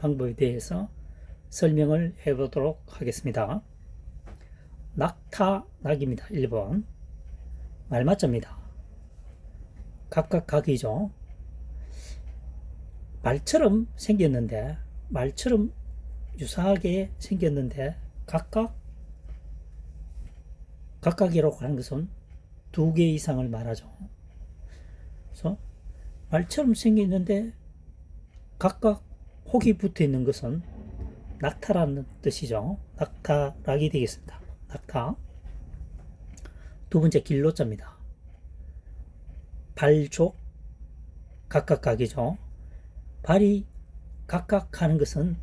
방법에 대해서 설명을 해보도록 하겠습니다. 낙타, 낙입니다. 1번. 말맞자입니다. 각각 각이죠. 말처럼 생겼는데, 말처럼 유사하게 생겼는데, 각각이라고 하는 것은 2개 이상을 말하죠. 그래서 말처럼 생겼는데 각각 혹이 붙어 있는 것은 낙타라는 뜻이죠. 낙타락이 되겠습니다. 낙타. 두 번째 길로자입니다. 발족, 각각각이죠. 발이 각각 가는 것은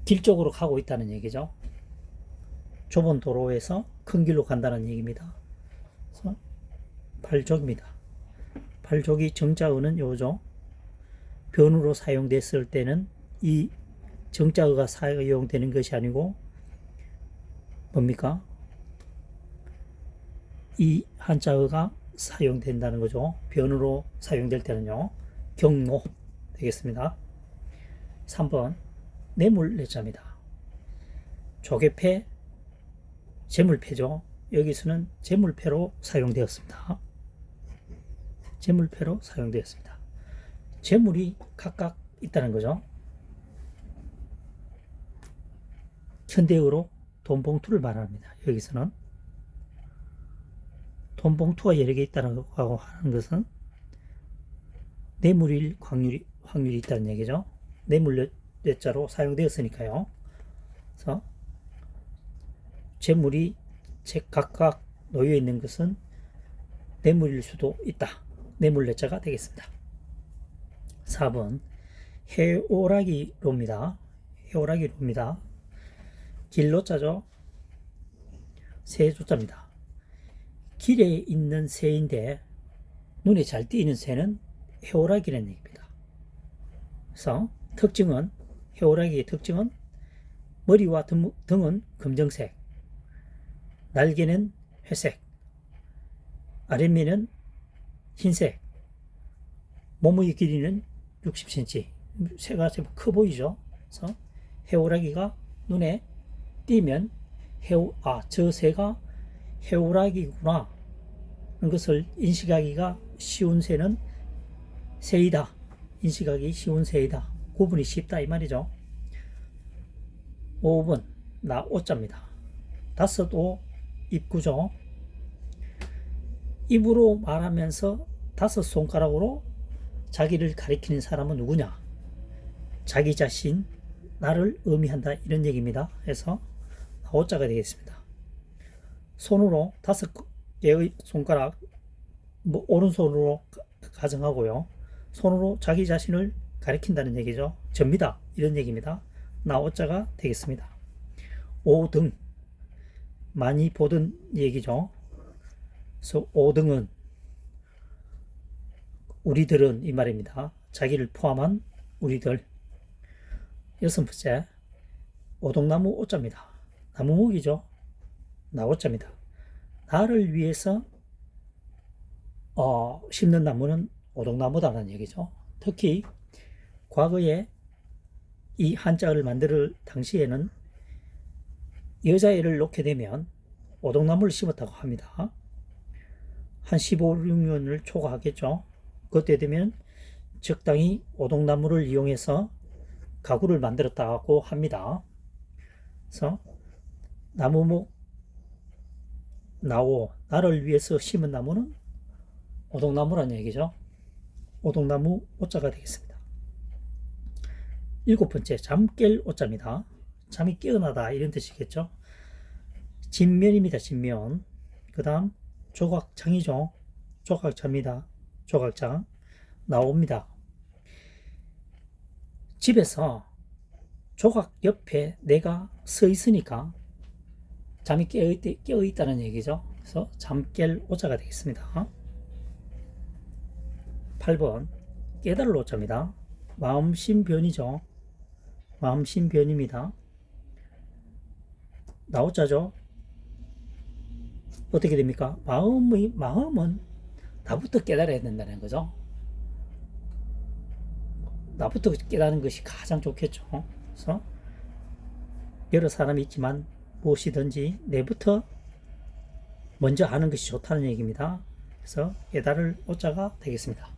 길 쪽으로 가고 있다는 얘기죠. 좁은 도로에서 큰 길로 간다는 얘기입니다. 그래서 발족입니다. 발족이 정자어는 요죠. 변으로 사용됐을 때는 이 정자어가 사용되는 것이 아니고 뭡니까? 이 한자어가 사용된다는 거죠. 변으로 사용될 때는요. 경로 되겠습니다. 3번 뇌물뇌자입니다. 조개패, 재물패죠. 여기서는 재물패로 사용되었습니다. 재물패로 사용되었습니다. 재물이 각각 있다는 거죠. 현대어로 돈봉투를 말합니다. 여기서는 돈봉투가 여러 개 있다고 하는 것은 뇌물일 확률이 있다는 얘기죠. 뇌물뇌자로 사용되었으니까요. 그래서 재물이 각각 놓여 있는 것은 뇌물일 수도 있다. 뇌물뇌자가 되겠습니다. 4번 해오라기로입니다. 해오라기로입니다. 길로자죠. 새조자입니다. 길에 있는 새인데 눈에 잘 띄는 새는 해오라기라는 얘기입니다. 그래서 특징은, 해오라기의 특징은 머리와 등은 검정색, 날개는 회색, 아랫면은 흰색, 몸의 길이는 60cm. 새가 제법 커 보이죠? 그래서 해오라기가 눈에 띄면 저 새가 해오라기구나 하는 것을 인식하기가 쉬운 새는 새이다. 인식하기 쉬운 새이다. 구분이 쉽다 이 말이죠. 5번 나오자입니다. 5오 입구죠. 입으로 말하면서 5 손가락으로 자기를 가리키는 사람은 누구냐? 자기 자신, 나를 의미한다 이런 얘기입니다. 그래서 나오자가 되겠습니다. 손으로 5개의 손가락, 오른손으로 가정하고요. 손으로 자기 자신을 가리킨다는 얘기죠. 접니다. 이런 얘기입니다. 나오자가 되겠습니다. 5등, 많이 보던 얘기죠. 그래서 5등은 우리들은 이 말입니다. 자기를 포함한 우리들. 6번째 오동나무 오자입니다. 나무목이죠. 나오자입니다. 나를 위해서 심는 나무는 오동나무다라는 얘기죠. 특히 과거에 이 한자를 만들 당시에는 여자애를 놓게 되면 오동나무를 심었다고 합니다. 한 15, 16년을 초과하겠죠. 그때 되면 적당히 오동나무를 이용해서 가구를 만들었다고 합니다. 그래서 나무목 나오, 나를 위해서 심은 나무는 오동나무라는 얘기죠. 오동나무 오자가 되겠습니다. 7번째 잠깰 오자입니다. 잠이 깨어나다 이런 뜻이겠죠. 진면입니다. 진면. 그 다음 조각장이죠. 조각자입니다. 조각장 나옵니다. 집에서 조각 옆에 내가 서 있으니까 잠이 깨어 있다는 얘기죠. 그래서 잠깰 오자가 되겠습니다. 8번 깨달을 오자입니다. 마음심변이죠. 마음심변입니다. 나오자죠. 어떻게 됩니까? 마음은 나부터 깨달아야 된다는 거죠. 나부터 깨닫는 것이 가장 좋겠죠. 그래서 여러 사람이 있지만 무엇이든지 내부터 먼저 아는 것이 좋다는 얘기입니다. 그래서 깨달을 오자가 되겠습니다.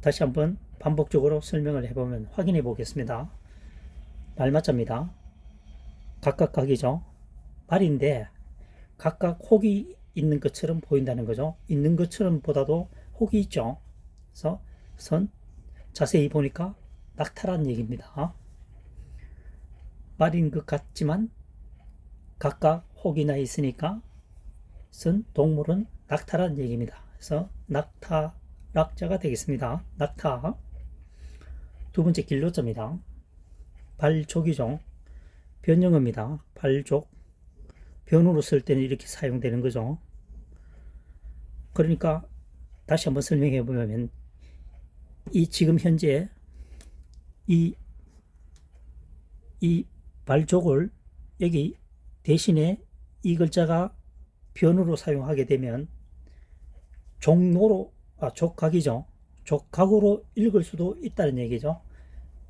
다시 한번 반복적으로 설명을 해보면 확인해 보겠습니다. 말맞자입니다. 각각 각이죠. 말인데 각각 혹이 있는 것처럼 보인다는 거죠. 있는 것처럼 보다도 혹이 있죠. 그래서 선 자세히 보니까 낙타라는 얘기입니다. 말인 것 같지만 각각 혹이나 있으니까 선 동물은 낙타라는 얘기입니다. 그래서 낙타 락자가 되겠습니다. 낙타. 두 번째 길로자입니다. 발족이죠. 변형어입니다. 발족. 변으로 쓸 때는 이렇게 사용되는 거죠. 그러니까 다시 한번 설명해 보면 이 지금 현재 이 발족을 여기 대신에 이 글자가 변으로 사용하게 되면 족각이죠. 족각으로 읽을 수도 있다는 얘기죠.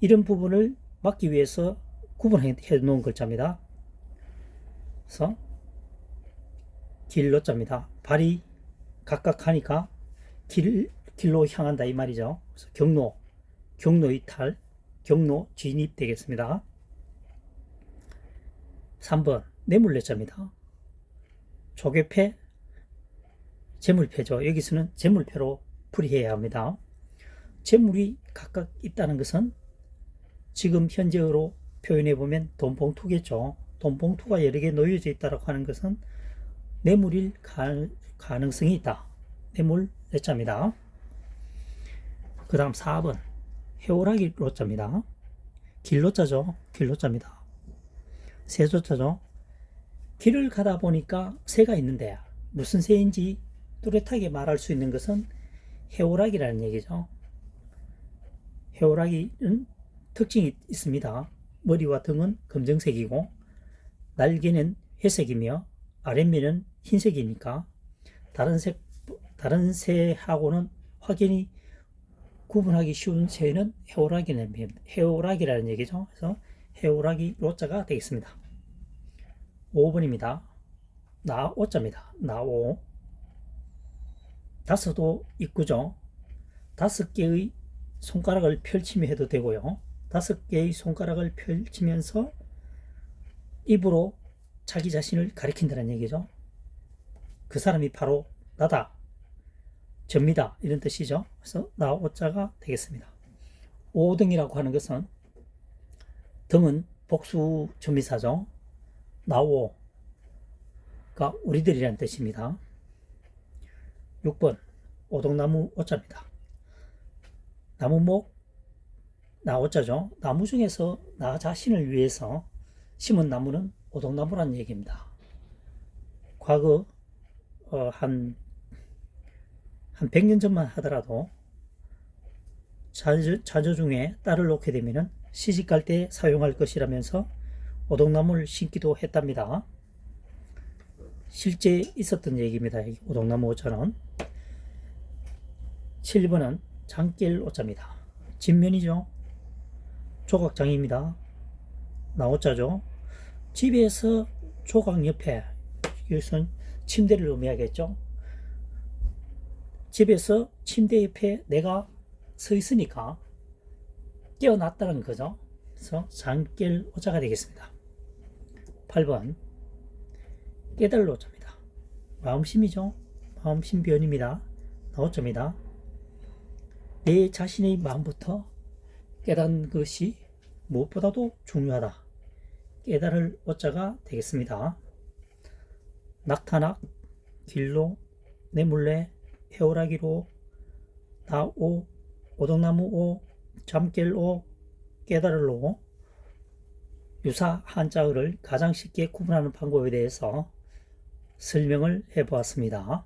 이런 부분을 막기 위해서 구분해 놓은 글자입니다. 그래서 길로자입니다. 발이 각각 하니까 길로 향한다 이 말이죠. 그래서 경로 이탈, 경로 진입 되겠습니다. 3번 뇌물례자입니다. 조개패, 재물패죠. 여기서는 재물패로 풀이해야 합니다. 재물이 각각 있다는 것은 지금 현재어로 표현해 보면 돈봉투겠죠. 돈봉투가 여러 개 놓여져 있다고 하는 것은 뇌물일 가능성이 있다. 뇌물 뇌자입니다. 그 다음 4번 해오라기 로자입니다. 길로자죠. 길로자입니다. 새조자죠. 길을 가다 보니까 새가 있는데 무슨 새인지 뚜렷하게 말할 수 있는 것은 해오락이라는 얘기죠. 해오락이는 특징이 있습니다. 머리와 등은 검정색이고 날개는 회색이며 아랫면은 흰색이니까 다른 새하고는 확연히 구분하기 쉬운 새는 해오락이라는 얘기죠. 그래서 해오락이 로자가 되겠습니다. 5번입니다. 나오자입니다. 나오. 다섯도 입구죠. 5개의 손가락을 펼치며 해도 되고요. 5개의 손가락을 펼치면서 입으로 자기 자신을 가리킨다는 얘기죠. 그 사람이 바로 나다, 접니다 이런 뜻이죠. 그래서 나오자가 되겠습니다. 오등이라고 하는 것은 등은 복수 전미사죠. 나오가 우리들이라는 뜻입니다. 6번 오동나무 오자입니다. 나무목 나오자죠. 나무 중에서 나 자신을 위해서 심은 나무는 오동나무라는 얘기입니다. 과거 한 100년 전만 하더라도 자녀 중에 딸을 놓게 되면 시집갈 때 사용할 것이라면서 오동나무를 심기도 했답니다. 실제 있었던 얘기입니다. 오동나무 오자는. 7번은 장길 오자입니다. 진면이죠. 조각장입니다. 나오자죠. 집에서 조각 옆에, 이것은 침대를 의미하겠죠. 집에서 침대 옆에 내가 서 있으니까 깨어났다는 거죠. 그래서 장길 오자가 되겠습니다. 8번 깨달을 오자입니다. 마음심이죠. 마음심 변입니다. 나오자입니다. 내 자신의 마음부터 깨닫는 것이 무엇보다도 중요하다. 깨달을 오자가 되겠습니다. 낙타낙, 길로, 뇌물레, 해오라기로, 나오, 오동나무 오, 잠결 오, 깨달을 오, 유사 한자어를 가장 쉽게 구분하는 방법에 대해서 설명을 해보았습니다.